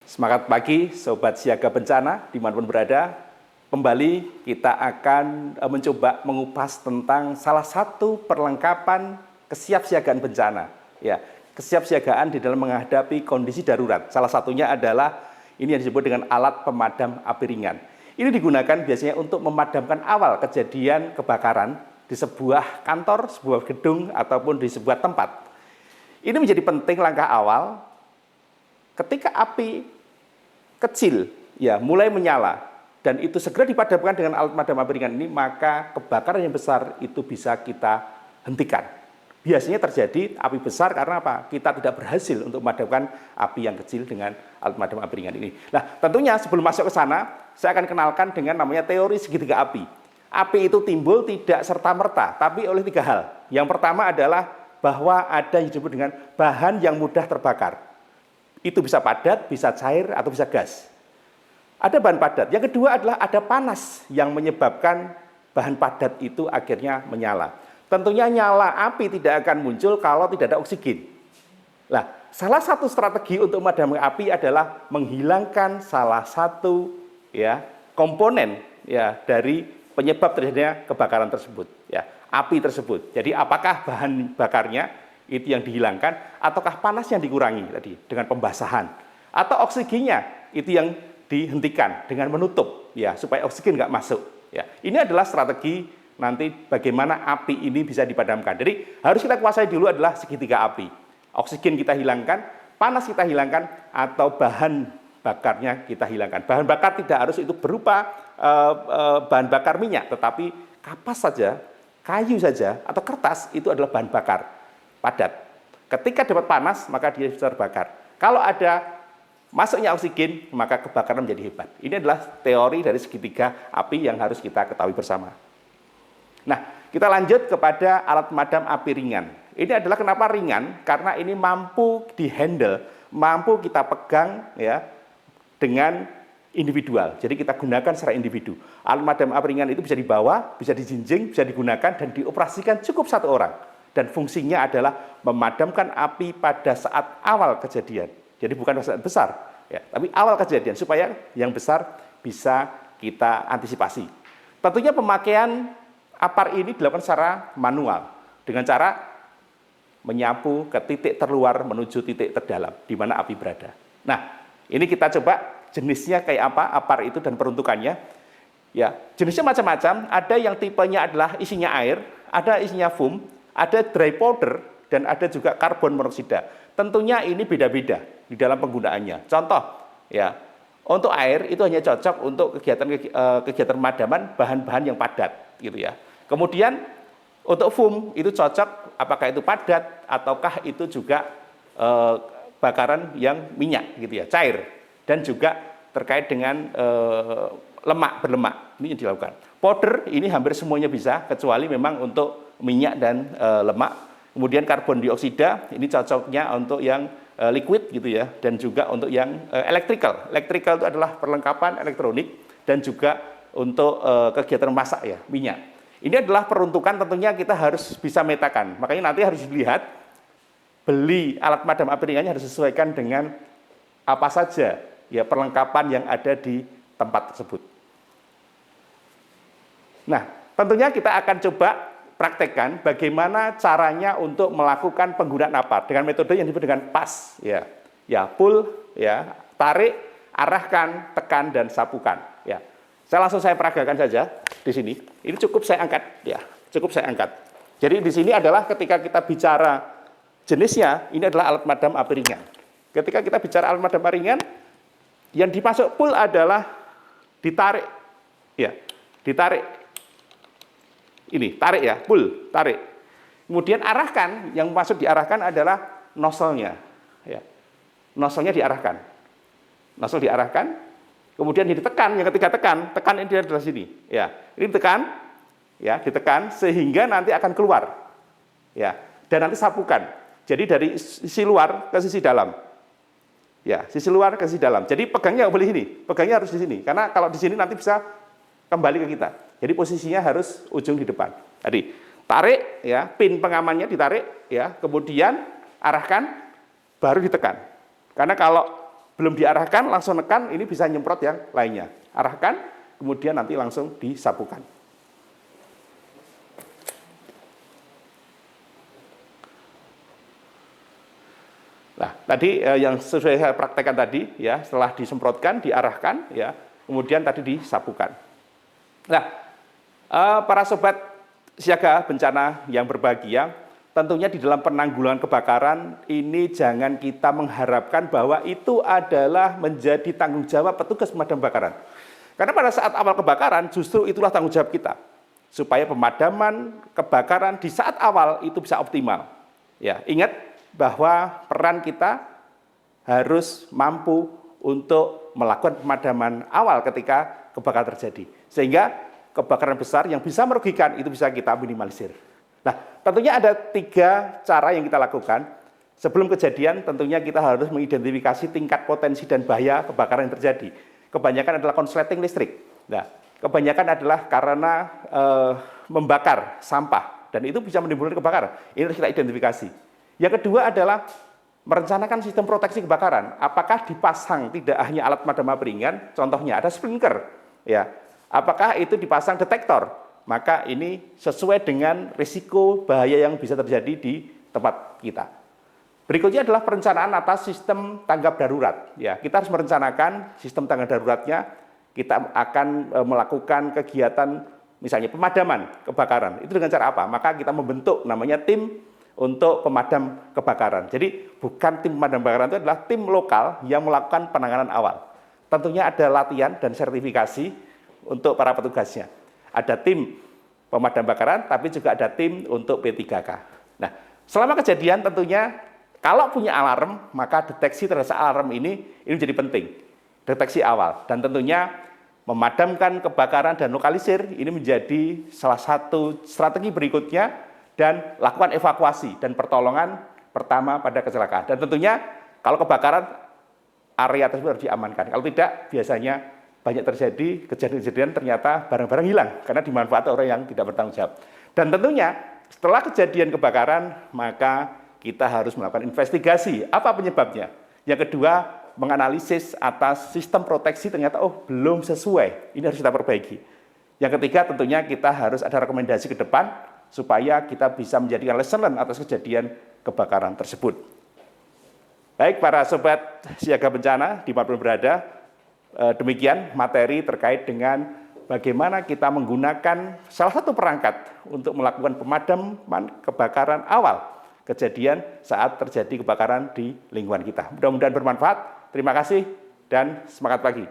Semangat pagi, Sobat Siaga Bencana, dimanapun berada. Kembali kita akan mencoba mengupas tentang salah satu perlengkapan kesiapsiagaan bencana. Ya, kesiapsiagaan di dalam menghadapi kondisi darurat. Salah satunya adalah ini yang disebut dengan alat pemadam api ringan. Ini digunakan biasanya untuk memadamkan awal kejadian kebakaran di sebuah kantor, sebuah gedung, ataupun di sebuah tempat. Ini menjadi penting langkah awal ketika api kecil ya mulai menyala dan itu segera dipadamkan dengan alat pemadam api ringan ini, maka kebakaran yang besar itu bisa kita hentikan. Biasanya terjadi api besar karena apa? Kita tidak berhasil untuk memadamkan api yang kecil dengan alat pemadam api ringan ini. Nah, tentunya sebelum masuk ke sana, saya akan kenalkan dengan namanya teori segitiga api. Api itu timbul tidak serta-merta, tapi oleh tiga hal. Yang pertama adalah bahwa ada yang disebut dengan bahan yang mudah terbakar. Itu bisa padat, bisa cair, atau bisa gas. Ada bahan padat. Yang kedua adalah ada panas yang menyebabkan bahan padat itu akhirnya menyala. Tentunya nyala api tidak akan muncul kalau tidak ada oksigen. Nah, salah satu strategi untuk memadamkan api adalah menghilangkan salah satu komponen dari penyebab terjadinya kebakaran tersebut, api tersebut. Jadi apakah bahan bakarnya itu yang dihilangkan, ataukah panas yang dikurangi tadi dengan pembasahan, atau oksigennya itu yang dihentikan dengan menutup supaya oksigen nggak masuk. Ini adalah strategi nanti bagaimana api ini bisa dipadamkan. Jadi harus kita kuasai dulu adalah segitiga api. Oksigen kita hilangkan, panas kita hilangkan, atau bahan bakarnya kita hilangkan. Bahan bakar tidak harus itu berupa bahan bakar minyak, tetapi kapas saja, kayu saja, atau kertas itu adalah bahan bakar padat. Ketika dapat panas, maka dia bisa terbakar. Kalau ada masuknya oksigen, maka kebakaran menjadi hebat. Ini adalah teori dari segitiga api yang harus kita ketahui bersama. Nah, kita lanjut kepada alat pemadam api ringan. Ini adalah kenapa ringan? Karena ini mampu dihandle, mampu kita pegang dengan individual. Jadi kita gunakan secara individu. Alat pemadam api ringan itu bisa dibawa, bisa dijinjing, bisa digunakan dan dioperasikan cukup satu orang. Dan fungsinya adalah memadamkan api pada saat awal kejadian. Jadi bukan pada saat besar, tapi awal kejadian supaya yang besar bisa kita antisipasi. Tentunya pemakaian APAR ini dilakukan secara manual dengan cara menyapu ke titik terluar menuju titik terdalam di mana api berada. Nah, ini kita coba jenisnya kayak apa APAR itu dan peruntukannya. Jenisnya macam-macam. Ada yang tipenya adalah isinya air, ada isinya foam, ada dry powder, dan ada juga karbon monoksida. Tentunya ini beda-beda di dalam penggunaannya. Contoh, untuk air itu hanya cocok untuk kegiatan pemadaman bahan-bahan yang padat, gitu ya. Kemudian untuk foam itu cocok apakah itu padat ataukah itu juga bakaran yang minyak, gitu ya, cair, dan juga terkait dengan lemak berlemak ini yang dilakukan. Powder ini hampir semuanya bisa kecuali memang untuk minyak dan lemak. Kemudian karbon dioksida ini cocoknya untuk yang liquid gitu ya, dan juga untuk yang electrical. Electrical itu adalah perlengkapan elektronik dan juga untuk kegiatan masak minyak. Ini adalah peruntukan, tentunya kita harus bisa metakan. Makanya nanti harus dilihat beli alat pemadam api ringannya harus sesuaikan dengan apa saja perlengkapan yang ada di tempat tersebut. Nah, tentunya kita akan coba praktekkan bagaimana caranya untuk melakukan penggunaan APAR dengan metode yang disebut dengan PAS, pull, tarik, arahkan, tekan, dan sapukan. Saya peragakan saja di sini. Ini cukup saya angkat, cukup saya angkat. Jadi di sini adalah ketika kita bicara jenisnya, ini adalah alat pemadam api ringan. Ketika kita bicara alat pemadam api ringan, yang dimasuk pull adalah ditarik, ditarik. Ini tarik pull, tarik. Kemudian arahkan, yang masuk diarahkan adalah nozzle-nya. Nozzle-nya diarahkan. Nozzle diarahkan, kemudian ditekan, yang ketiga tekan ini adalah sini. Ini tekan, ditekan sehingga nanti akan keluar. Dan nanti sapukan. Jadi dari sisi luar ke sisi dalam. Sisi luar ke sisi dalam. Jadi pegangnya nggak boleh sini, pegangnya harus di sini. Karena kalau di sini nanti bisa kembali ke kita. Jadi posisinya harus ujung di depan. Tadi tarik, pin pengamannya ditarik, kemudian arahkan, baru ditekan. Karena kalau belum diarahkan, langsung nekan, ini bisa nyemprot yang lainnya. Arahkan, kemudian nanti langsung disapukan. Nah, tadi yang sesuai saya praktekkan tadi, ya, setelah disemprotkan, diarahkan, ya, kemudian tadi disapukan. Nah, para sobat siaga bencana yang berbahagia, tentunya di dalam penanggulangan kebakaran ini jangan kita mengharapkan bahwa itu adalah menjadi tanggung jawab petugas pemadam kebakaran. Karena pada saat awal kebakaran justru itulah tanggung jawab kita, supaya pemadaman kebakaran di saat awal itu bisa optimal. Ya, ingat bahwa peran kita harus mampu untuk melakukan pemadaman awal ketika kebakaran terjadi. Sehingga kebakaran besar yang bisa merugikan itu bisa kita minimalisir. Nah, tentunya ada 3 cara yang kita lakukan. Sebelum kejadian tentunya kita harus mengidentifikasi tingkat potensi dan bahaya kebakaran yang terjadi. Kebanyakan adalah konsleting listrik. Nah, kebanyakan adalah karena membakar sampah dan itu bisa menimbulkan kebakaran. Ini harus kita identifikasi. Yang kedua adalah merencanakan sistem proteksi kebakaran. Apakah dipasang tidak hanya alat pemadam api ringan, contohnya ada sprinkler, ya. Apakah itu dipasang detektor? Maka ini sesuai dengan risiko bahaya yang bisa terjadi di tempat kita. Berikutnya adalah perencanaan atas sistem tanggap darurat. Ya, kita harus merencanakan sistem tanggap daruratnya. Kita akan melakukan kegiatan misalnya pemadaman kebakaran. Itu dengan cara apa? Maka kita membentuk namanya tim untuk pemadam kebakaran. Jadi bukan tim pemadam kebakaran, itu adalah tim lokal yang melakukan penanganan awal. Tentunya ada latihan dan sertifikasi untuk para petugasnya. Ada tim pemadam kebakaran, tapi juga ada tim untuk P3K. Nah, selama kejadian tentunya kalau punya alarm, maka deteksi terhadap alarm ini menjadi penting. Deteksi awal. Dan tentunya memadamkan kebakaran dan lokalisir ini menjadi salah satu strategi berikutnya, dan lakukan evakuasi dan pertolongan pertama pada kecelakaan. Dan tentunya kalau kebakaran, area tersebut harus diamankan. Kalau tidak, biasanya banyak terjadi kejadian-kejadian ternyata barang-barang hilang karena dimanfaatkan orang yang tidak bertanggung jawab. Dan tentunya setelah kejadian kebakaran, maka kita harus melakukan investigasi apa penyebabnya. Yang kedua, menganalisis atas sistem proteksi ternyata belum sesuai. Ini harus kita perbaiki. Yang ketiga, tentunya kita harus ada rekomendasi ke depan supaya kita bisa menjadikan lesson learned atas kejadian kebakaran tersebut. Baik para sobat siaga bencana dimanapun berada, demikian materi terkait dengan bagaimana kita menggunakan salah satu perangkat untuk melakukan pemadaman kebakaran awal kejadian saat terjadi kebakaran di lingkungan kita. Mudah-mudahan bermanfaat. Terima kasih dan semangat pagi.